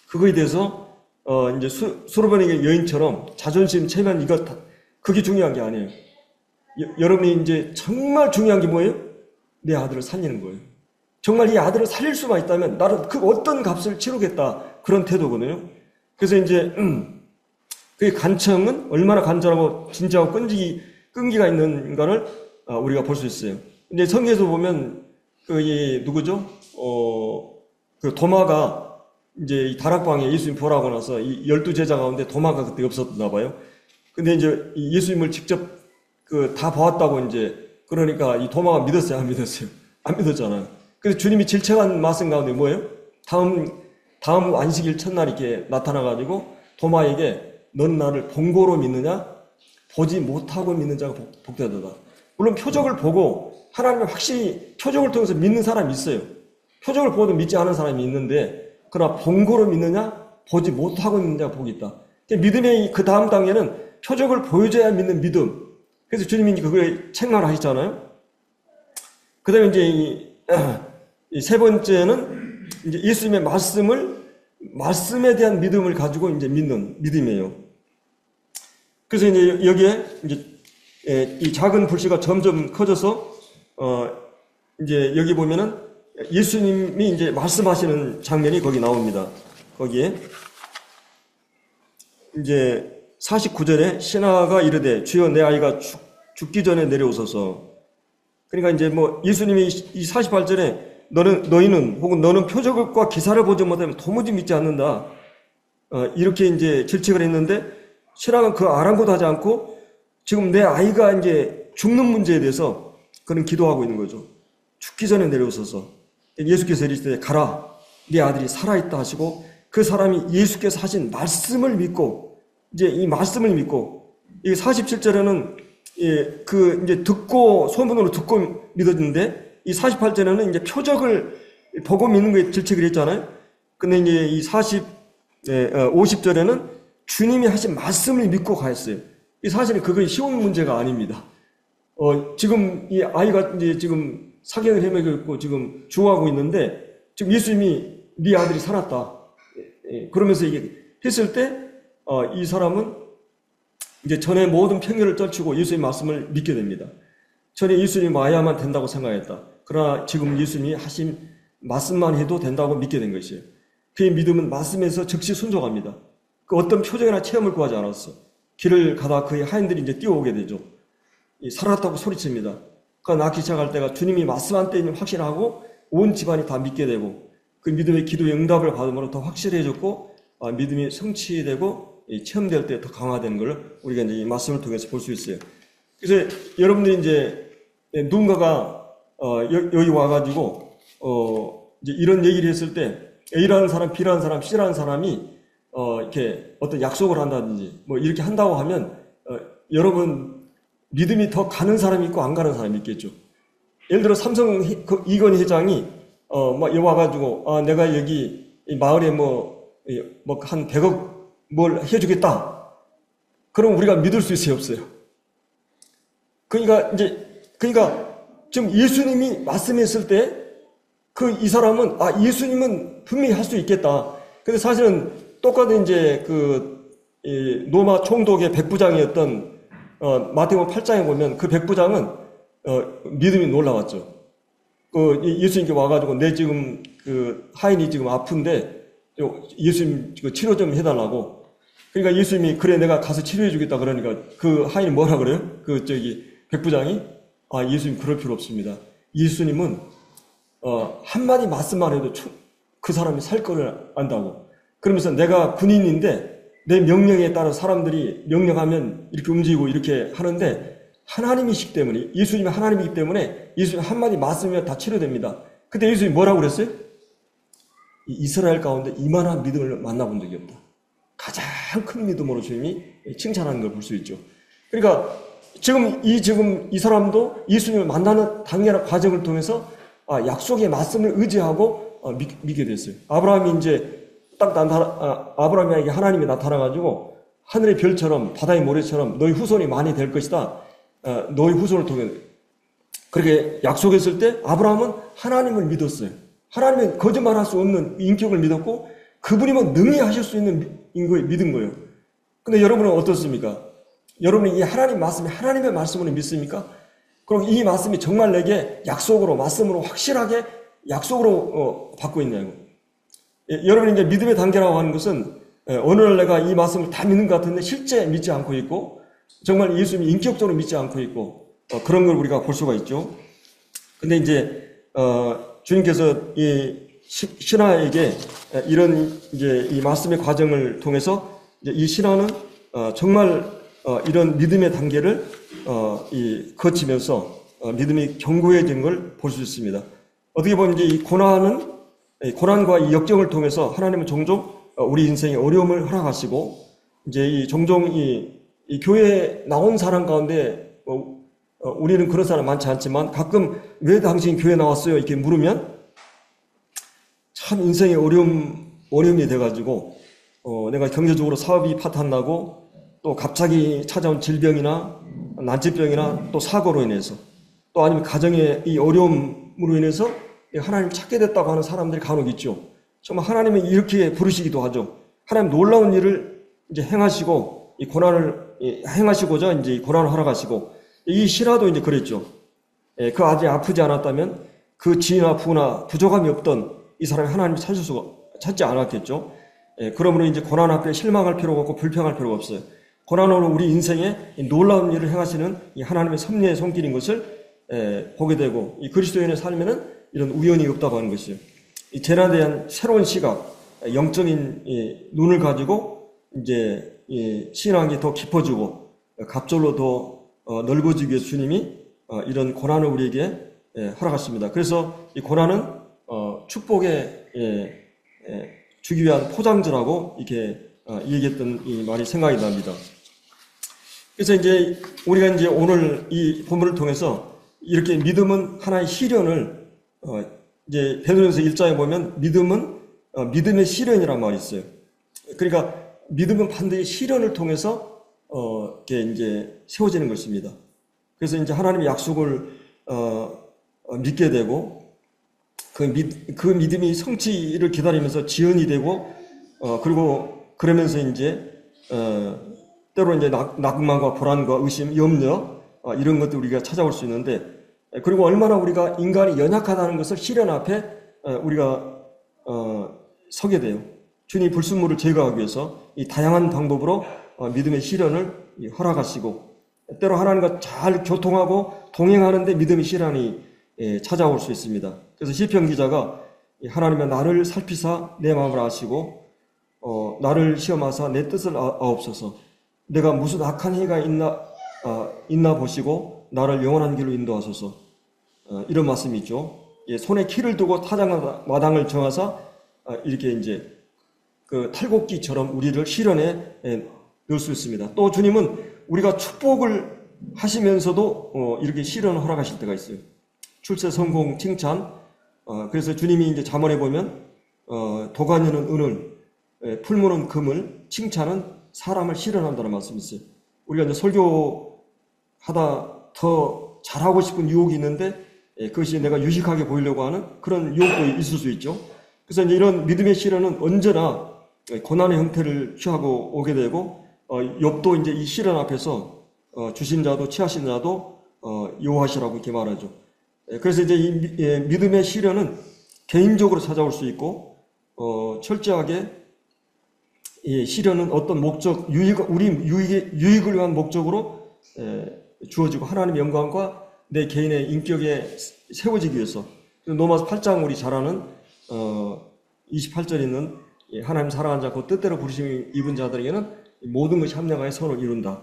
그거에 대해서 이제 수르바닉의 여인처럼 자존심, 체면 그게 중요한 게 아니에요. 여러분이 이제 정말 중요한 게 뭐예요? 내 아들을 살리는 거예요. 정말 이 아들을 살릴 수만 있다면 나는 그 어떤 값을 치르겠다 그런 태도거든요. 그래서 이제 그 간청은 얼마나 간절하고 진짜하고 끈기가 있는가를 우리가 볼 수 있어요. 근데 성경에서 보면 누구죠? 그 도마가 이제 이 다락방에 예수님 보라고 나서 이 12제자 가운데 도마가 그때 없었나 봐요. 근데 이제 이 예수님을 직접 그 다 보았다고 이제 그러니까 이 도마가 믿었어요, 안 믿었어요? 안 믿었잖아요. 그래서 주님이 질책한 말씀 가운데 뭐예요? 다음 안식일 첫날 이렇게 나타나가지고 도마에게 넌 나를 본고로 믿느냐? 보지 못하고 믿는 자가 복되도다. 물론 표적을 보고 하나님을 확실히 표적을 통해서 믿는 사람이 있어요. 표적을 보고도 믿지 않은 사람이 있는데 그러나 본고로 믿느냐? 보지 못하고 믿는 자가 복이 있다. 믿음의 그 다음 단계는 표적을 보여줘야 믿는 믿음. 그래서 주님이 그걸 책망하셨잖아요. 그 다음에 이제 이 세 번째는 이제 예수님의 말씀에 대한 믿음을 가지고 이제 믿는 믿음이에요. 그래서 이제 여기에 이제 이 작은 불씨가 점점 커져서 이제 여기 보면은 예수님이 이제 말씀하시는 장면이 거기 나옵니다. 거기에 이제 49절에 신하가 이르되 주여 내 아이가 죽기 전에 내려오소서. 그러니까 이제 뭐 예수님이 이 48절에 너희는 혹은 너는 표적과 기사를 보지 못하면 도무지 믿지 않는다. 이렇게 이제 질책을 했는데 신하가 그 아랑곳 하지 않고 지금 내 아이가 이제 죽는 문제에 대해서 그는 기도하고 있는 거죠. 죽기 전에 내려오소서. 예수께서 이르시되 가라 네 아들이 살아있다 하시고 그 사람이 예수께서 하신 말씀을 믿고 이제 이 말씀을 믿고 이 47절에는 그 이제 듣고 소문으로 듣고 믿었는데 이 48절에는 이제 표적을 보고 믿는 거에 질책을 했잖아요. 근데 이제 이 50절에는 주님이 하신 말씀을 믿고 가했어요. 이 사실은 그게 쉬운 문제가 아닙니다. 지금 이 아이가 이제 지금 사경을 헤매고 있고 지금 죽어가고 있는데 지금 예수님이 네 아들이 살았다. 그러면서 이게 했을 때 이 사람은 이제 전에 모든 편견을 떨치고 예수님의 말씀을 믿게 됩니다. 전에 예수님이 와야만 된다고 생각했다. 그러나 지금 예수님이 하신 말씀만 해도 된다고 믿게 된 것이에요. 그의 믿음은 말씀에서 즉시 순종합니다. 그 어떤 표정이나 체험을 구하지 않았어. 길을 가다 그의 하인들이 이제 뛰어오게 되죠. 살았다고 소리칩니다. 그가 낳기 시작할 때가 주님이 말씀한 때는 확신하고 온 집안이 다 믿게 되고 그 믿음의 기도의 응답을 받음으로 더 확실해졌고 믿음이 성취되고 체험될 때 더 강화되는 걸 우리가 이제 이 말씀을 통해서 볼 수 있어요. 그래서 여러분들이 이제 누군가가 여기 와가지고 이제 이런 얘기를 했을 때 A라는 사람, B라는 사람, C라는 사람이 이렇게 어떤 약속을 한다든지 뭐 이렇게 한다고 하면 여러분 믿음이 더 가는 사람이 있고 안 가는 사람이 있겠죠. 예를 들어 삼성 이건희 회장이 막 여기 와가지고 내가 여기 이 마을에 뭐 한 100억 뭘 해주겠다. 그럼 우리가 믿을 수 있어요, 없어요? 그러니까 지금 예수님이 말씀했을 때 이 사람은 예수님은 분명히 할 수 있겠다. 근데 사실은 똑같은 이제 로마 총독의 백부장이었던 마태복음 8장에 보면 그 백부장은 믿음이 놀라웠죠. 예수님께 와가지고 내 지금 하인이 지금 아픈데 예수님 치료 좀 해달라고. 그러니까 예수님이 그래 내가 가서 치료해주겠다 그러니까 그 하인이 뭐라 그래요? 백부장이 예수님 그럴 필요 없습니다. 예수님은 한마디 말씀만 해도 그 사람이 살 거를 안다고. 그러면서 내가 군인인데 내 명령에 따라 사람들이 명령하면 이렇게 움직이고 이렇게 하는데 하나님이시기 때문에 예수님이 하나님이기 때문에 예수님 한마디 말씀이면 다 치료됩니다. 그때 예수님이 뭐라고 그랬어요? 이스라엘 가운데 이만한 믿음을 만나본 적이 없다. 가장 큰 믿음으로 주님이 칭찬하는 걸 볼 수 있죠. 그러니까 지금 이 사람도 예수님을 만나는 단계나 과정을 통해서 약속의 말씀을 의지하고 믿게 됐어요. 아브라함이 이제 아브라함에게 하나님이 나타나가지고 하늘의 별처럼 바다의 모래처럼 너희 후손이 많이 될 것이다. 너희 후손을 통해 그렇게 약속했을 때 아브라함은 하나님을 믿었어요. 하나님은 거짓말할 수 없는 인격을 믿었고 그분이면 능히 하실 수 있는 걸 믿은 거예요. 근데 여러분은 어떻습니까? 여러분이 이 하나님 말씀이 하나님의 말씀으로 믿습니까? 그럼 이 말씀이 정말 내게 약속으로 말씀으로 확실하게 약속으로 받고 있냐고. 여러분이 이제 믿음의 단계라고 하는 것은 어느 날 내가 이 말씀을 다 믿는 것 같은데 실제 믿지 않고 있고 정말 예수님이 인격적으로 믿지 않고 있고 그런 걸 우리가 볼 수가 있죠. 근데 이제 주님께서 신하에게 이런 이제 이 말씀의 과정을 통해서 이제 이 신하는 정말 이런 믿음의 단계를 거치면서 믿음이 견고해진 걸 볼 수 있습니다. 어떻게 보면 이제 이 고난과 이 역경을 통해서 하나님은 종종 우리 인생에 어려움을 허락하시고 이제 이 종종 이 교회에 나온 사람 가운데 우리는 그런 사람 많지 않지만 가끔 왜 당신 교회 나왔어요? 이렇게 물으면 참 인생의 어려움이 돼가지고 내가 경제적으로 사업이 파탄나고 또 갑자기 찾아온 질병이나 난치병이나 또 사고로 인해서 또 아니면 가정의 이 어려움으로 인해서 하나님을 찾게 됐다고 하는 사람들이 간혹 있죠. 정말 하나님이 이렇게 부르시기도 하죠. 하나님 놀라운 일을 이제 행하시고 이 고난을 행하시고자 이제 이 고난을 허락하시고 이 신하도 이제 그랬죠. 그 아직 아프지 않았다면 그 지나 부나 부족함이 없던 이 사람이 하나님을 찾지 않았겠죠. 그러므로 이제 고난 앞에 실망할 필요가 없고 불평할 필요가 없어요. 고난으로 우리 인생에 놀라운 일을 행하시는 이 하나님의 섭리의 손길인 것을 보게 되고 이 그리스도인의 삶에는 이런 우연이 없다고 하는 것이요. 이 재난에 대한 새로운 시각, 영적인 눈을 가지고 이제 이 신앙이 더 깊어지고 갑절로 더 넓어지기 위해서 주님이 이런 고난을 우리에게 허락하십니다. 그래서 이 고난은 축복에 주기 위한 포장지라고 이렇게 얘기했던 이 말이 생각이 납니다. 그래서 이제 우리가 이제 오늘 이 본문을 통해서 이렇게 믿음은 하나의 시련을 이제 베드로전서 1장에 보면 믿음은 믿음의 시련이란 말이 있어요. 그러니까 믿음은 반드시 시련을 통해서 이렇게 이제 세워지는 것입니다. 그래서 이제 하나님의 약속을 믿게 되고 그 믿음이 성취를 기다리면서 지연이 되고 그리고 그러면서 이제 때로 이제 낙망과 불안과 의심, 염려 이런 것들 우리가 찾아올 수 있는데 그리고 얼마나 우리가 인간이 연약하다는 것을 시련 앞에 우리가 서게 돼요. 주님 불순물을 제거하기 위해서 이 다양한 방법으로 믿음의 시련을 허락하시고 때로 하나님과 잘 교통하고 동행하는데 믿음의 시련이 찾아올 수 있습니다. 그래서 시편 기자가 하나님은 나를 살피사 내 마음을 아시고 나를 시험하사 내 뜻을 아옵소서. 내가 무슨 악한 해가 있나 보시고 나를 영원한 길로 인도하소서. 이런 말씀이 있죠. 손에 키를 두고 타작마당을 정하사 이렇게 이제 그 탈곡기처럼 우리를 시련에 넣을 수 있습니다. 또 주님은 우리가 축복을 하시면서도 이렇게 시련을 허락하실 때가 있어요. 출세 성공 칭찬. 그래서 주님이 이제 잠언에 보면 도가니는 은을, 풀무는 금을, 칭찬은 사람을 시련한다는 말씀이 있어요. 우리가 이제 설교하다 더 잘하고 싶은 유혹이 있는데 그것이 내가 유식하게 보이려고 하는 그런 유혹도 있을 수 있죠. 그래서 이제 이런 믿음의 시련은 언제나 고난의 형태를 취하고 오게 되고 욥도 이제 이 시련 앞에서 주신 자도 취하신 자도 여호와시라고 이렇게 말하죠. 그래서 이제 이 믿음의 시련은 개인적으로 찾아올 수 있고 철저하게 이 시련은 어떤 목적, 우리 유익을 위한 목적으로 주어지고 하나님의 영광과 내 개인의 인격에 세워지기 위해서. 로마서 8장 우리 잘 아는 28절에 있는 하나님 사랑하는 자 곧 뜻대로 부르심을 입은 자들에게는 모든 것이 합력하여 선을 이룬다.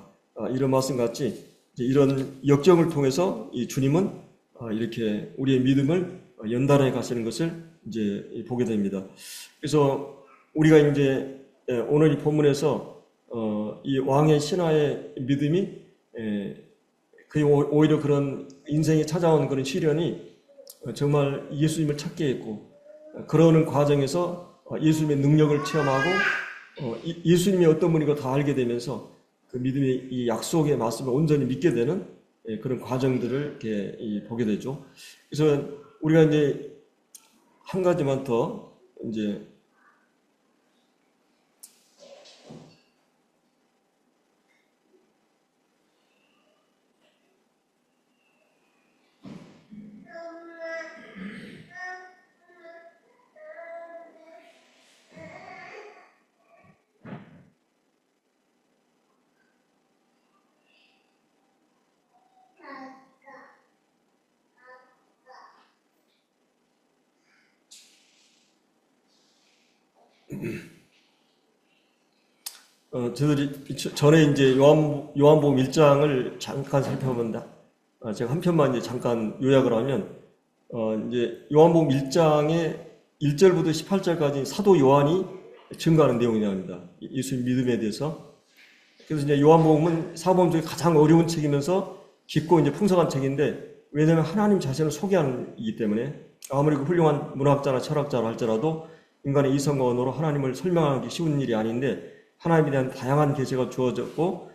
이런 말씀 같이 이런 역경을 통해서 이 주님은 이렇게 우리의 믿음을 연달아 가시는 것을 이제 보게 됩니다. 그래서 우리가 이제 오늘 이 본문에서 이 왕의 신하의 믿음이 오히려 그런 인생에 찾아온 그런 시련이 정말 예수님을 찾게 했고 그러는 과정에서 예수님의 능력을 체험하고 예수님이 어떤 분인가 다 알게 되면서 그 믿음의 이 약속의 말씀을 온전히 믿게 되는 그런 과정들을 이렇게 보게 되죠. 그래서 우리가 이제 한 가지만 더 이제 저들이 전에 이제 요한복음 1장을 잠깐 살펴본다. 제가 한 편만 이제 잠깐 요약을 하면, 이제 요한복음 1장의 1절부터 18절까지 사도 요한이 증거하는 내용이 나옵니다. 예수님 믿음에 대해서. 그래서 이제 요한복음은 사복음 중에 가장 어려운 책이면서 깊고 이제 풍성한 책인데, 왜냐하면 하나님 자신을 소개하는 이기 때문에 아무리 그 훌륭한 문학자나 철학자라 할지라도 인간의 이성과 언어로 하나님을 설명하기 쉬운 일이 아닌데 하나님에 대한 다양한 계시가 주어졌고,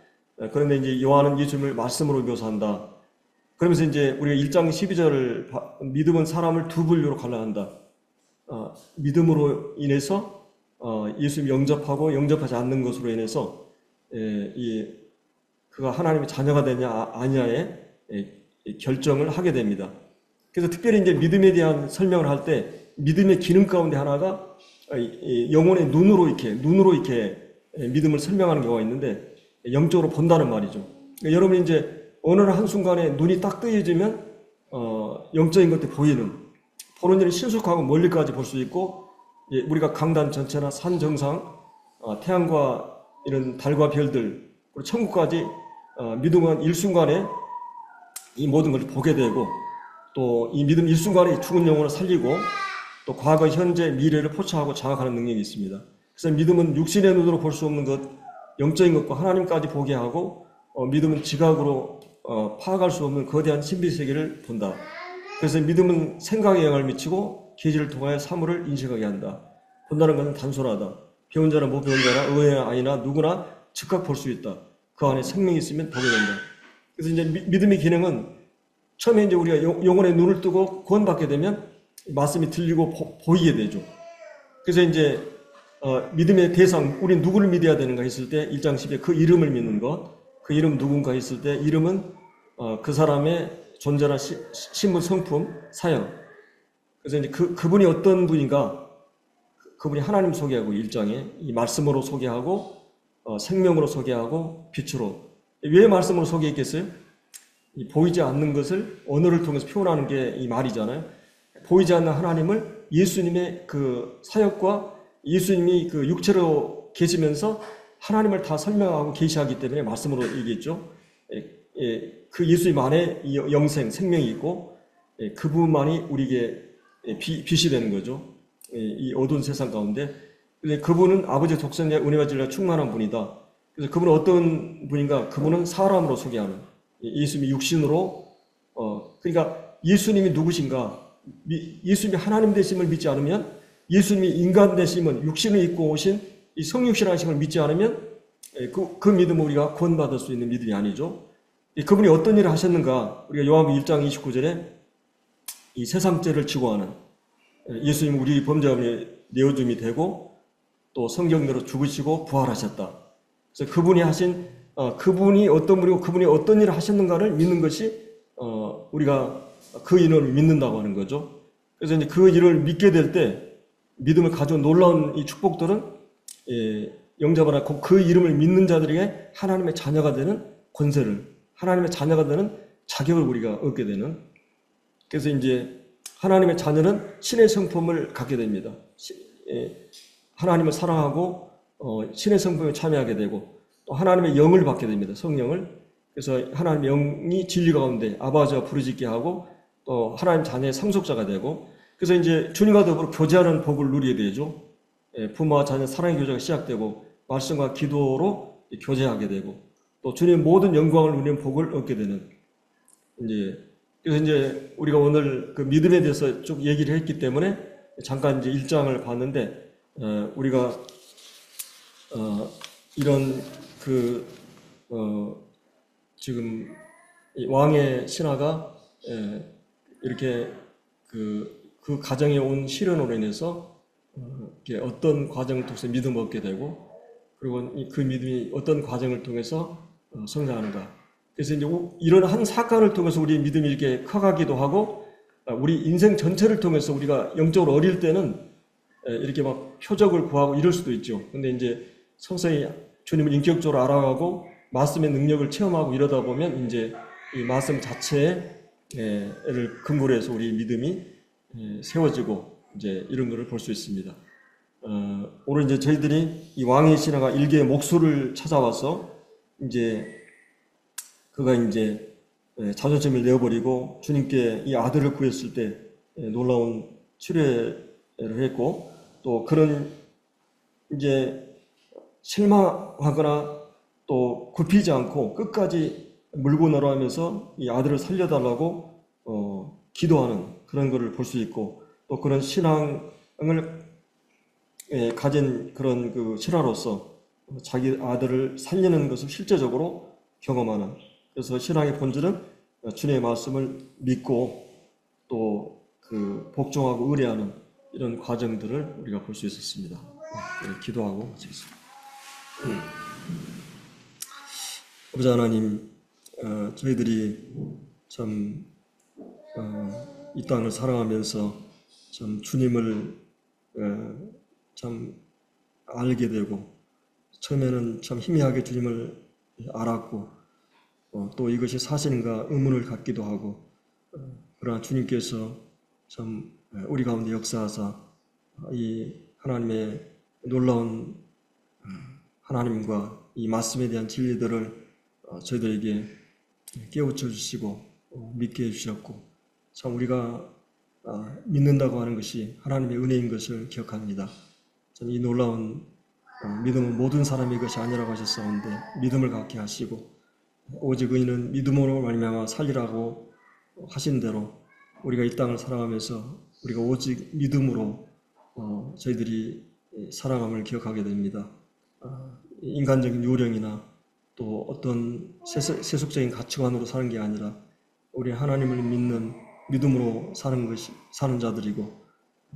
그런데 이제 요한은 예수님을 말씀으로 묘사한다. 그러면서 이제 우리가 1장 12절을 믿음은 사람을 두 분류로 갈라한다. 믿음으로 인해서 예수님 영접하고 영접하지 않는 것으로 인해서 그가 하나님의 자녀가 되냐 아니냐에 결정을 하게 됩니다. 그래서 특별히 이제 믿음에 대한 설명을 할 때 믿음의 기능 가운데 하나가 영혼의 눈으로 이렇게 믿음을 설명하는 경우가 있는데 영적으로 본다는 말이죠. 그러니까 여러분이 이제 어느 한순간에 눈이 딱 뜨여지면 영적인 것들이 보는 일이 신속하고 멀리까지 볼 수 있고, 우리가 강단 전체나 산 정상, 태양과 이런 달과 별들, 그리고 천국까지 믿음은 일순간에 이 모든 것을 보게 되고, 또 이 믿음 일순간에 죽은 영혼을 살리고, 또 과거, 현재, 미래를 포착하고 장악하는 능력이 있습니다. 그래서 믿음은 육신의 눈으로 볼 수 없는 것, 영적인 것과 하나님까지 보게 하고, 믿음은 지각으로 파악할 수 없는 거대한 신비 세계를 본다. 그래서 믿음은 생각에 영향을 미치고 계시를 통하여 사물을 인식하게 한다. 본다는 것은 단순하다. 배운 자나 못 배운 자나 의외나 아니나 누구나 즉각 볼 수 있다. 그 안에 생명이 있으면 보게 된다. 그래서 이제 믿음의 기능은 처음에 이제 우리가 영혼의 눈을 뜨고 구원받게 되면 말씀이 들리고 보이게 되죠. 그래서 이제 믿음의 대상, 우리 누구를 믿어야 되는가 했을 때 1장 10에 그 이름을 믿는 것, 그 이름 누군가 했을 때 이름은 그 사람의 존재나 신분, 성품, 사역. 그래서 이제 그분이 어떤 분인가, 그분이 하나님 소개하고 1장에 이 말씀으로 소개하고 생명으로 소개하고 빛으로. 왜 말씀으로 소개했겠어요? 이 보이지 않는 것을 언어를 통해서 표현하는 게 이 말이잖아요. 보이지 않는 하나님을 예수님의 그 사역과 예수님이 그 육체로 계시면서 하나님을 다 설명하고 계시하기 때문에 말씀으로 얘기했죠. 그 예수님 안에 영생, 생명이 있고 그분만이 우리에게 빛이 되는 거죠. 이 어두운 세상 가운데. 그분은 아버지의 독생자의 은혜와 진리가 충만한 분이다. 그래서 그분은 어떤 분인가? 그분은 사람으로 소개하는, 예수님이 육신으로, 그러니까 예수님이 누구신가? 예수님이 하나님 되심을 믿지 않으면, 예수님이 인간 되심은 육신을 입고 오신 이 성육신하심을 믿지 않으면 그 믿음은 우리가 구원받을 수 있는 믿음이 아니죠. 그분이 어떤 일을 하셨는가? 우리가 요한복음 1장 29절에 이 세상죄를 지고 하는 예수님 우리 범죄함을 내어줌이 되고 또 성경대로 죽으시고 부활하셨다. 그래서 그분이 하신 그분이 어떤 분이고 그분이 어떤 일을 하셨는가를 믿는 것이 우리가 그 인을 믿는다고 하는 거죠. 그래서 이제 그 일을 믿게 될 때 믿음을 가져온 놀라운 이 축복들은 영접하나 그 이름을 믿는 자들에게 하나님의 자녀가 되는 권세를, 하나님의 자녀가 되는 자격을 우리가 얻게 되는. 그래서 이제 하나님의 자녀는 신의 성품을 갖게 됩니다. 하나님을 사랑하고 신의 성품에 참여하게 되고 또 하나님의 영을 받게 됩니다. 성령을. 그래서 하나님의 영이 진리 가운데 아버지와 부르짖게 하고 또 하나님 자녀의 상속자가 되고, 그래서 이제 주님과 더불어 교제하는 복을 누리게 되죠. 부모와 자녀 사랑의 교제가 시작되고 말씀과 기도로 교제하게 되고 또 주님의 모든 영광을 누리는 복을 얻게 되는. 그래서 이제 우리가 오늘 그 믿음에 대해서 쭉 얘기를 했기 때문에 잠깐 이제 1장을 봤는데, 우리가 이런 지금 왕의 신하가 이렇게 그 가정에 온 시련으로 인해서 어떤 과정을 통해서 믿음을 얻게 되고, 그리고 그 믿음이 어떤 과정을 통해서 성장하는가. 그래서 이제 이런 한 사건을 통해서 우리 믿음이 이렇게 커가기도 하고, 우리 인생 전체를 통해서 우리가 영적으로 어릴 때는 이렇게 막 표적을 구하고 이럴 수도 있죠. 근데 이제 서서히 주님을 인격적으로 알아가고 말씀의 능력을 체험하고 이러다 보면 이제 이 말씀 자체를 근거로 해서 우리 믿음이 세워지고 이제 이런 것을 볼 수 있습니다. 오늘 이제 저희들이 이 왕의 신하가 일개의 목소를 찾아와서 이제 그가 이제 자존심을 내어버리고 주님께 이 아들을 구했을 때 놀라운 치료를 했고, 또 그런 이제 실망하거나 또 굽히지 않고 끝까지 물고 늘어가면서 이 아들을 살려달라고 기도하는 그런 것을 볼 수 있고, 또 그런 신앙을 가진 그런 그 신하로서 자기 아들을 살리는 것을 실제적으로 경험하는, 그래서 신앙의 본질은 주님의 말씀을 믿고 또 그 복종하고 의뢰하는 이런 과정들을 우리가 볼 수 있었습니다. 기도하고 마치겠습니다. 아버지 하나님, 저희들이 참 이 땅을 살아가면서 참 주님을 참 알게 되고, 처음에는 참 희미하게 주님을 알았고, 또 이것이 사실인가 의문을 갖기도 하고, 그러나 주님께서 참 우리 가운데 역사하사 이 하나님의 놀라운 하나님과 이 말씀에 대한 진리들을 저희들에게 깨우쳐 주시고 믿게 해주셨고, 참 우리가 믿는다고 하는 것이 하나님의 은혜인 것을 기억합니다. 참 이 놀라운 믿음은 모든 사람의 것이 아니라고 하셨사온데 믿음을 갖게 하시고, 오직 의인은 믿음으로 말미암아 살리라고 하신 대로 우리가 이 땅을 살아가면서 우리가 오직 믿음으로 저희들이 살아감을 기억하게 됩니다. 인간적인 요령이나 또 어떤 세속적인 가치관으로 사는 게 아니라 우리 하나님을 믿는 믿음으로 사는 자들이고,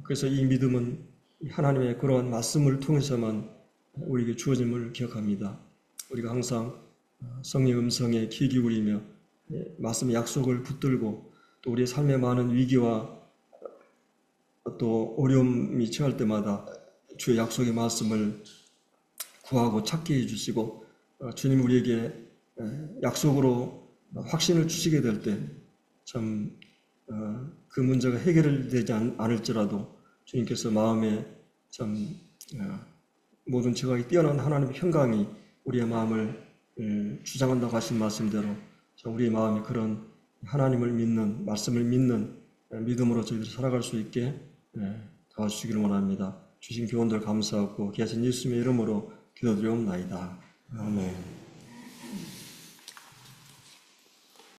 그래서 이 믿음은 하나님의 그러한 말씀을 통해서만 우리에게 주어짐을 기억합니다. 우리가 항상 성령 음성에 귀 기울이며 말씀의 약속을 붙들고, 또 우리의 삶의 많은 위기와 또 어려움이 처할 때마다 주의 약속의 말씀을 구하고 찾게 해주시고, 주님 우리에게 약속으로 확신을 주시게 될 때 참 그 문제가 해결되지 않을지라도 주님께서 마음에 참 모든 지각이 뛰어난 하나님의 평강이 우리의 마음을 주장한다고 하신 말씀대로 우리의 마음이 그런 하나님을 믿는, 말씀을 믿는 믿음으로 저희들이 살아갈 수 있게 도와주시기를 원합니다. 주신 교훈들 감사하고 귀하신 예수님의 이름으로 기도드리옵나이다. 아멘.